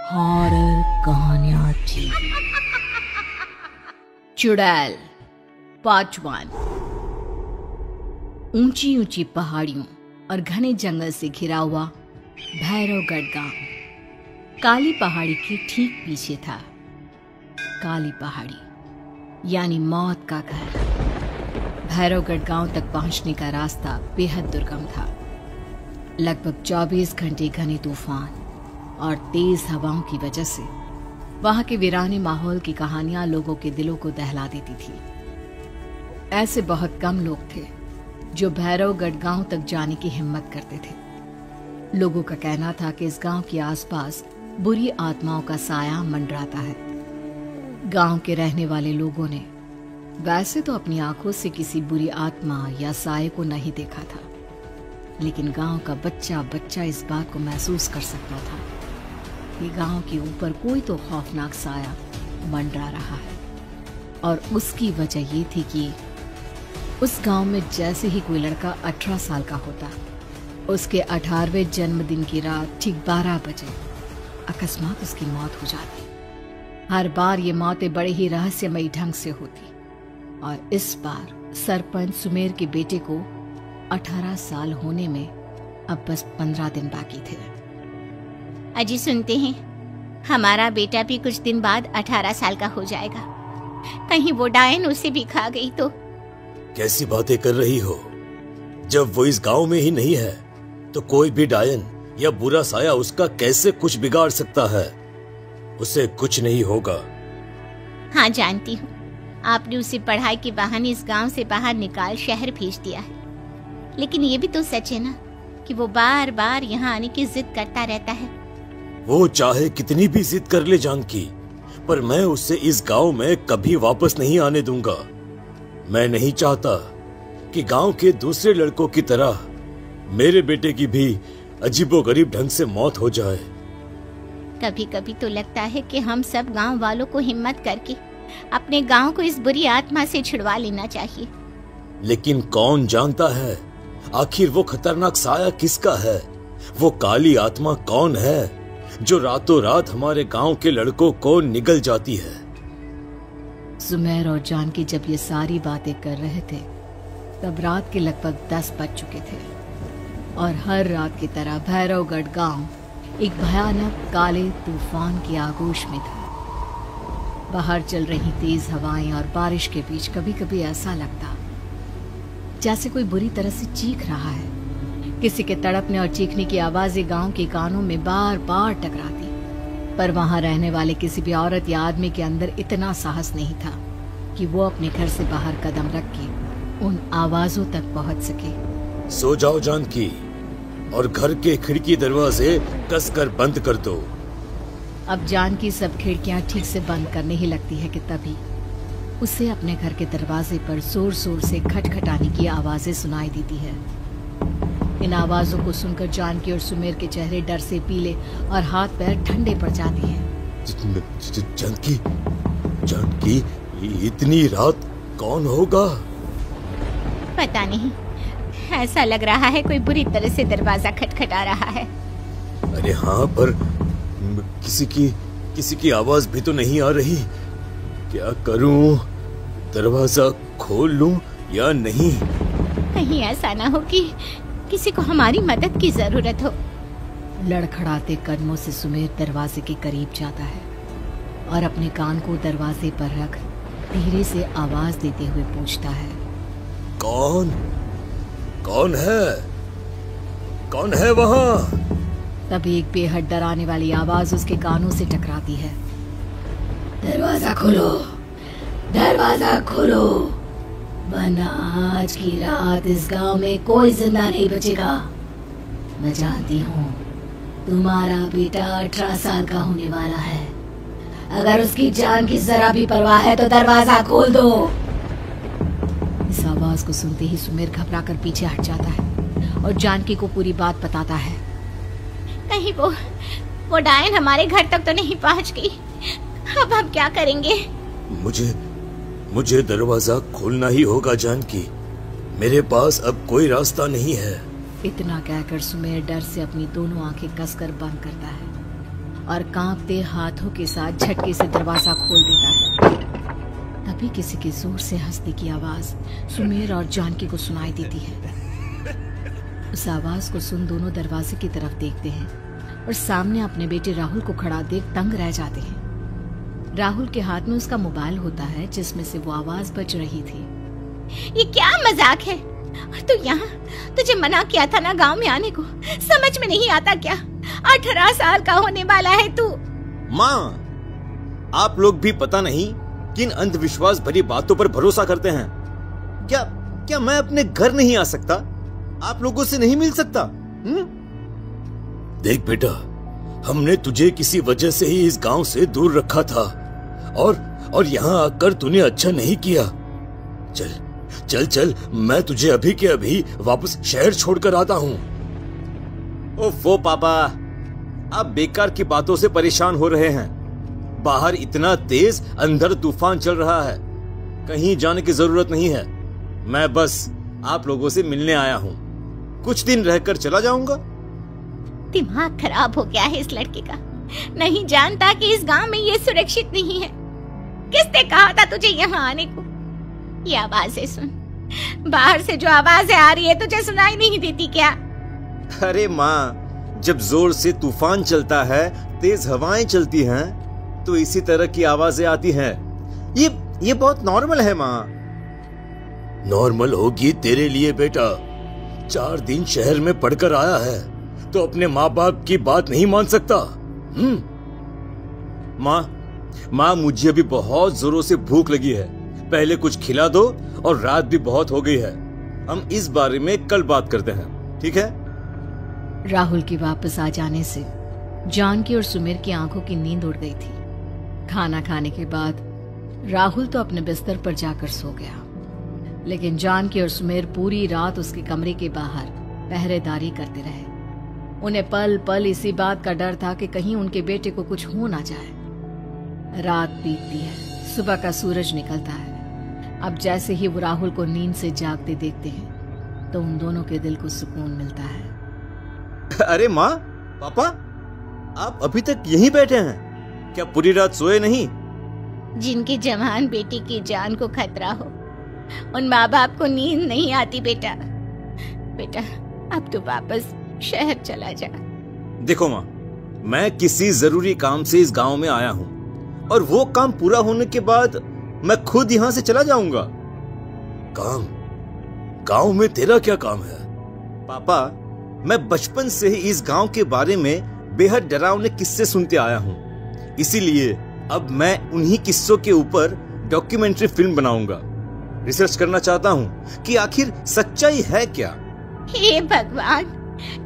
Horror कहानियां थी। चुड़ैल पार्ट 1। ऊंची ऊंची पहाड़ियों और घने जंगल से घिरा हुआ भैरवगढ़ गांव काली पहाड़ी के ठीक पीछे था। काली पहाड़ी यानी मौत का घर। भैरवगढ़ गांव तक पहुंचने का रास्ता बेहद दुर्गम था। लगभग 24 घंटे घने तूफान और तेज हवाओं की वजह से वहां के वीराने माहौल की कहानियां लोगों के दिलों को दहला देती थी। ऐसे बहुत कम लोग थे जो भैरवगढ़ गांव तक जाने की हिम्मत करते थे। लोगों का कहना था कि इस गांव के आसपास बुरी आत्माओं का साया मंडराता है। गांव के रहने वाले लोगों ने वैसे तो अपनी आंखों से किसी बुरी आत्मा या साये को नहीं देखा था, लेकिन गांव का बच्चा बच्चा इस बात को महसूस कर सकता था कि गांव के ऊपर कोई तो खौफनाक साया मंडरा रहा है। और उसकी वजह ये थी कि उस गांव में जैसे ही कोई लड़का 18 साल का होता, उसके 18वें जन्मदिन की रात ठीक 12 बजे अकस्मात उसकी मौत हो जाती। हर बार ये मौतें बड़े ही रहस्यमयी ढंग से होती और इस बार सरपंच सुमेर के बेटे को 18 साल होने में अब बस 15 दिन बाकी थे। अजी सुनते हैं, हमारा बेटा भी कुछ दिन बाद 18 साल का हो जाएगा। कहीं वो डायन उसे भी खा गई तो? कैसी बातें कर रही हो? जब वो इस गांव में ही नहीं है तो कोई भी डायन या बुरा साया उसका कैसे कुछ बिगाड़ सकता है? उसे कुछ नहीं होगा। हाँ जानती हूँ, आपने उसे पढ़ाई के बहाने इस गांव से बाहर निकाल शहर भेज दिया है, लेकिन ये भी तो सच है ना कि वो बार बार यहाँ आने की जिद करता रहता है। वो चाहे कितनी भी जिद कर ले जानकी, पर मैं उसे इस गांव में कभी वापस नहीं आने दूंगा। मैं नहीं चाहता कि गांव के दूसरे लड़कों की तरह मेरे बेटे की भी अजीबोगरीब ढंग से मौत हो जाए। कभी कभी तो लगता है कि हम सब गांव वालों को हिम्मत करके अपने गांव को इस बुरी आत्मा से छुड़वा लेना चाहिए। लेकिन कौन जानता है आखिर वो खतरनाक साया किसका है? वो काली आत्मा कौन है जो रातों रात हमारे गांव के लड़कों को निगल जाती है? सुमेर और जानकी जब ये सारी बातें कर रहे थे तब रात के लगभग 10 बज चुके थे और हर रात की तरह भैरवगढ़ गांव एक भयानक काले तूफान की आगोश में था। बाहर चल रही तेज हवाएं और बारिश के बीच कभी कभी ऐसा लगता जैसे कोई बुरी तरह से चीख रहा है। किसी के तड़पने और चीखने की आवाजें गांव के कानों में बार बार टकराती, पर वहां रहने वाले किसी भी औरत या आदमी के अंदर इतना साहस नहीं था कि वो अपने घर से बाहर कदम रख के उन आवाजों तक पहुंच सके। सो जाओ जानकी और घर के खिड़की दरवाजे कसकर बंद कर दो। अब जानकी सब खिड़कियां ठीक से बंद करने ही लगती है कि तभी उसे अपने घर के दरवाजे पर जोर जोर से खटखटाने की आवाजें सुनाई देती है। इन आवाजों को सुनकर जानकी और सुमेर के चेहरे डर से पीले और हाथ पैर ठंडे पड़ जाते हैं। जानकी, जानकी, इतनी रात कौन होगा? पता नहीं, ऐसा लग रहा है कोई बुरी तरह से दरवाजा खटखटा रहा है। अरे हाँ, पर किसी की आवाज भी तो नहीं आ रही। क्या करूं? दरवाजा खोल लूं या नहीं? कहीं ऐसा ना हो कि किसी को हमारी मदद की जरूरत हो। लड़खड़ाते कदमों से सुमेर दरवाजे के करीब जाता है और अपने कान को दरवाजे पर रख धीरे से आवाज देते हुए पूछता है, कौन? कौन है? कौन है वहां? तभी एक बेहद डराने वाली आवाज उसके कानों से टकराती है। दरवाजा खोलो, दरवाजा खोलो, वरना आज की रात इस गांव में कोई जिंदा नहीं बचेगा। मैं जानती हूँ तुम्हारा बेटा 18 साल का होने वाला है। अगर उसकी जान की जरा भी परवाह है तो दरवाजा खोल दो। इस आवाज को सुनते ही सुमेर घबराकर पीछे हट जाता है और जानकी को पूरी बात बताता है। कहीं वो डायन हमारे घर तक तो नहीं पहुंच गई? अब हम क्या करेंगे? मुझे दरवाजा खोलना ही होगा जानकी। मेरे पास अब कोई रास्ता नहीं है। इतना कहकर सुमेर डर से अपनी दोनों आंखें कसकर बंद करता है और कांपते हाथों के साथ झटके से दरवाजा खोल देता है। तभी किसी के जोर से हंसने की आवाज सुमेर और जानकी को सुनाई देती है। उस आवाज को सुन दोनों दरवाजे की तरफ देखते हैं और सामने अपने बेटे राहुल को खड़ा देख तंग रह जाते हैं। राहुल के हाथ में उसका मोबाइल होता है जिसमें से वो आवाज बज रही थी। ये क्या मजाक है? और तू यहाँ, तुझे मना किया था ना गांव में आने को, समझ में नहीं आता क्या? 18 साल का होने वाला है तू। माँ, आप लोग भी पता नहीं किन अंधविश्वास भरी बातों पर भरोसा करते हैं। क्या मैं अपने घर नहीं आ सकता? आप लोगों से नहीं मिल सकता? देख बेटा, हमने तुझे किसी वजह से ही इस गांव से दूर रखा था और यहाँ आकर तूने अच्छा नहीं किया। चल, मैं तुझे अभी के अभी वापस शहर छोड़कर आता हूँ। ओफो पापा, आप बेकार की बातों से परेशान हो रहे हैं। बाहर इतना तेज अंधर तूफान चल रहा है, कहीं जाने की जरूरत नहीं है। मैं बस आप लोगों से मिलने आया हूँ, कुछ दिन रहकर चला जाऊंगा। दिमाग खराब हो गया है इस लड़के का, नहीं जानता कि इस गांव में ये सुरक्षित नहीं है। किसने कहा था तुझे यहाँ आने को? ये आवाजें सुन, बाहर से जो आवाजें आ रही है तुझे सुनाई नहीं देती क्या? अरे माँ, जब जोर से तूफान चलता है, तेज हवाएं चलती हैं, तो इसी तरह की आवाजें आती हैं। ये बहुत नॉर्मल है माँ। नॉर्मल होगी तेरे लिए बेटा। 4 दिन शहर में पढ़कर आया है तो अपने माँ बाप की बात नहीं मान सकता। माँ, मुझे अभी बहुत जोरों से भूख लगी है, पहले कुछ खिला दो, और रात भी बहुत हो गई है। हम इस बारे में कल बात करते हैं, ठीक है? राहुल के वापस आ जाने से जानकी और सुमेर की आंखों की नींद उड़ गई थी। खाना खाने के बाद राहुल तो अपने बिस्तर पर जाकर सो गया, लेकिन जानकी और सुमेर पूरी रात उसके कमरे के बाहर पहरेदारी करते रहे। उन्हें पल पल इसी बात का डर था कि कहीं उनके बेटे को कुछ हो ना जाए। रात बीतती है, सुबह का सूरज निकलता है। अब जैसे ही वो राहुल को नींद से जागते देखते हैं तो उन दोनों के दिल को सुकून मिलता है। अरे माँ, पापा, आप अभी तक यहीं बैठे हैं? क्या पूरी रात सोए नहीं? जिनके जवान बेटी की जान को खतरा हो, उन माँ बाप को नींद नहीं आती। बेटा, अब तो वापस शहर चला जा। देखो माँ, मैं किसी जरूरी काम से इस गांव में आया हूँ, और वो काम पूरा होने के बाद मैं खुद यहाँ से चला जाऊंगा। काम? गांव में तेरा क्या काम है? पापा, मैं बचपन से ही इस गांव के बारे में बेहद डरावने किस्से सुनते आया हूँ, इसीलिए अब मैं उन्हीं किस्सों के ऊपर डॉक्यूमेंट्री फिल्म बनाऊंगा। रिसर्च करना चाहता हूँ कि आखिर सच्चाई है क्या। हे भगवान,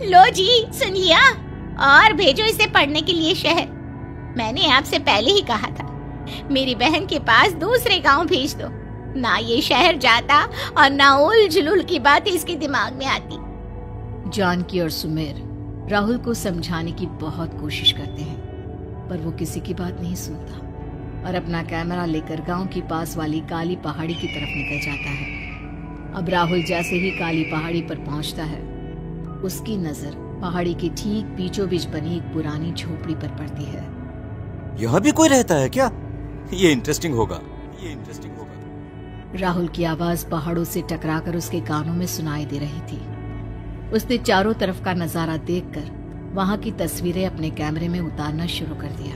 लो जी, सुन लिया, और भेजो इसे पढ़ने के लिए शहर। मैंने आपसे पहले ही कहा था, मेरी बहन के पास दूसरे गांव भेज दो। ना ये शहर जाता और ना उल जुलूल की बात इसके दिमाग में आती। जानकी और सुमेर राहुल को समझाने की बहुत कोशिश करते हैं, पर वो किसी की बात नहीं सुनता और अपना कैमरा लेकर गांव की पास वाली काली पहाड़ी की तरफ निकल जाता है। अब राहुल जैसे ही काली पहाड़ी पर पहुंचता है, उसकी नजर पहाड़ी के ठीक बीचों बीच बनी एक पुरानी झोपड़ी पर पड़ती है। यहाँ भी कोई रहता है क्या? ये इंटरेस्टिंग होगा। राहुल की आवाज पहाड़ों से टकराकर उसके कानों में सुनाई दे रही थी। उसने चारों तरफ का नजारा देखकर वहां की तस्वीरें अपने कैमरे में उतारना शुरू कर दिया।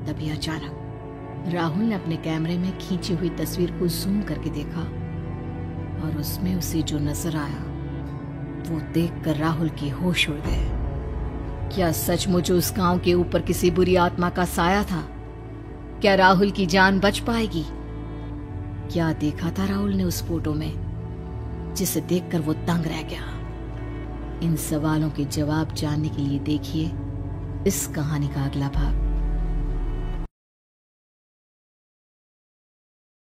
तभी अचानक राहुल ने अपने कैमरे में खींची हुई तस्वीर को जूम करके देखा, और उसमें उसे जो नजर आया वो देखकर राहुल के होश उड़ गए। क्या सचमुच उस गांव के ऊपर किसी बुरी आत्मा का साया था? क्या राहुल की जान बच पाएगी? क्या देखा था राहुल ने उस फोटो में जिसे देखकर वो दंग रह गया? इन सवालों के जवाब जानने के लिए देखिए इस कहानी का अगला भाग।